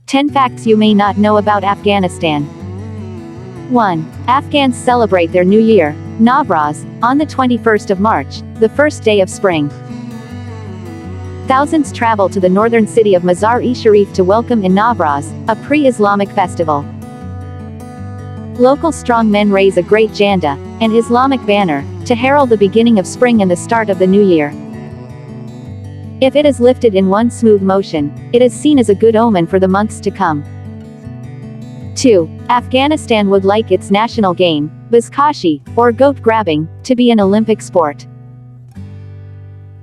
10 Facts You May Not Know About Afghanistan. 1. Afghans celebrate their new year, Nowruz, on the 21st of March, the first day of spring. Thousands travel to the northern city of Mazar-e-Sharif to welcome in Nowruz, a pre-Islamic festival. Local strongmen raise a great janda, an Islamic banner, to herald the beginning of spring and the start of the new year. If it is lifted in one smooth motion, it is seen as a good omen for the months to come. 2. Afghanistan would like its national game, buzkashi, or goat grabbing, to be an Olympic sport.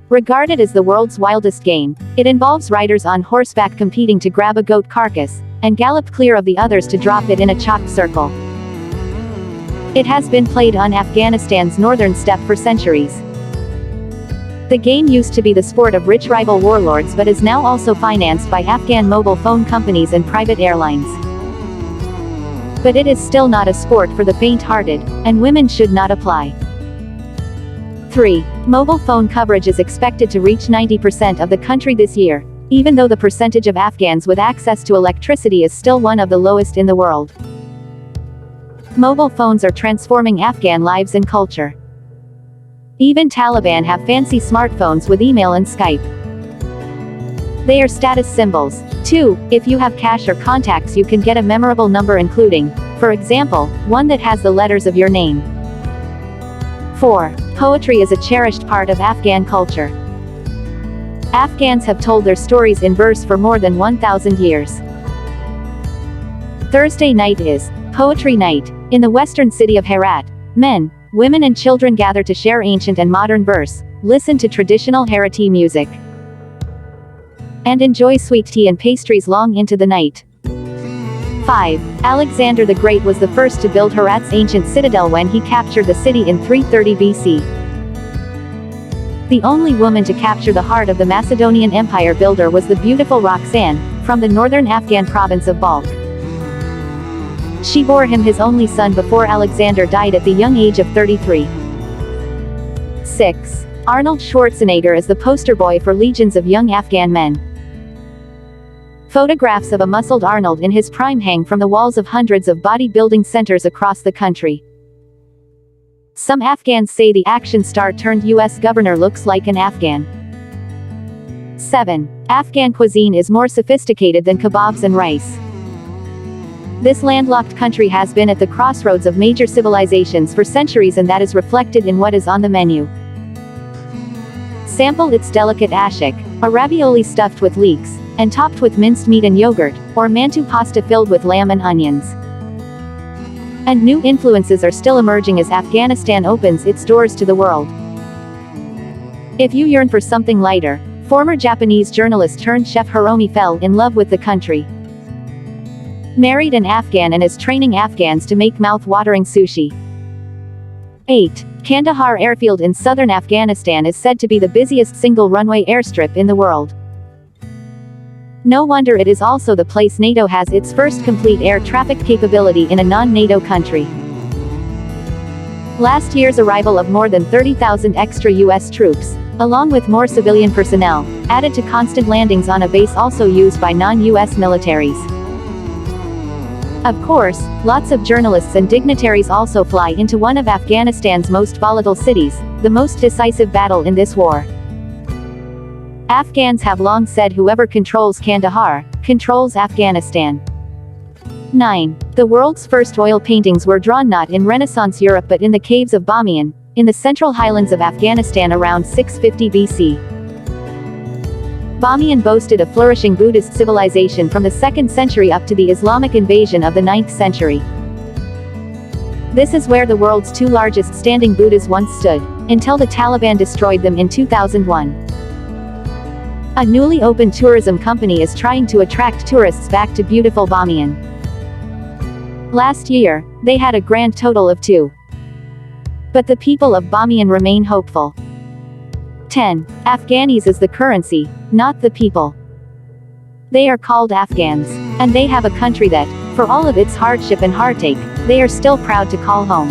Regarded as the world's wildest game, it involves riders on horseback competing to grab a goat carcass, and gallop clear of the others to drop it in a chalk circle. It has been played on Afghanistan's northern steppe for centuries. The game used to be the sport of rich rival warlords but is now also financed by Afghan mobile phone companies and private airlines. But it is still not a sport for the faint-hearted, and women should not apply. 3. Mobile phone coverage is expected to reach 90% of the country this year, even though the percentage of Afghans with access to electricity is still one of the lowest in the world. Mobile phones are transforming Afghan lives and culture. Even Taliban have fancy smartphones with email and Skype. They are status symbols. 2. If you have cash or contacts, you can get a memorable number including, for example, one that has the letters of your name. 4. Poetry is a cherished part of Afghan culture. Afghans have told their stories in verse for more than 1,000 years. Thursday night is Poetry Night. In the western city of Herat, men, women and children gather to share ancient and modern verse, listen to traditional Herati music, and enjoy sweet tea and pastries long into the night. 5. Alexander the Great was the first to build Herat's ancient citadel when he captured the city in 330 BC. The only woman to capture the heart of the Macedonian Empire builder was the beautiful Roxanne, from the northern Afghan province of Balkh. She bore him his only son before Alexander died at the young age of 33. 6. Arnold Schwarzenegger is the poster boy for legions of young Afghan men. Photographs of a muscled Arnold in his prime hang from the walls of hundreds of bodybuilding centers across the country. Some Afghans say the action star turned US governor looks like an Afghan. 7. Afghan cuisine is more sophisticated than kebabs and rice. This landlocked country has been at the crossroads of major civilizations for centuries, and that is reflected in what is on the menu. Sample its delicate ashik, a ravioli stuffed with leeks, and topped with minced meat and yogurt, or mantu pasta filled with lamb and onions. And new influences are still emerging as Afghanistan opens its doors to the world. If you yearn for something lighter, former Japanese journalist turned chef Hiromi fell in love with the country. Married an Afghan and is training Afghans to make mouth-watering sushi. 8. Kandahar Airfield in southern Afghanistan is said to be the busiest single-runway airstrip in the world. No wonder it is also the place NATO has its first complete air traffic capability in a non-NATO country. Last year's arrival of more than 30,000 extra US troops, along with more civilian personnel, added to constant landings on a base also used by non-US militaries. Of course, lots of journalists and dignitaries also fly into one of Afghanistan's most volatile cities, the most decisive battle in this war. Afghans have long said whoever controls Kandahar, controls Afghanistan. 9. The world's first oil paintings were drawn not in Renaissance Europe but in the caves of Bamiyan, in the central highlands of Afghanistan around 650 BC. Bamiyan boasted a flourishing Buddhist civilization from the 2nd century up to the Islamic invasion of the 9th century. This is where the world's two largest standing Buddhas once stood, until the Taliban destroyed them in 2001. A newly opened tourism company is trying to attract tourists back to beautiful Bamiyan. Last year, they had a grand total of 2. But the people of Bamiyan remain hopeful. 10. Afghanis is the currency, not the people. They are called Afghans, and they have a country that, for all of its hardship and heartache, they are still proud to call home.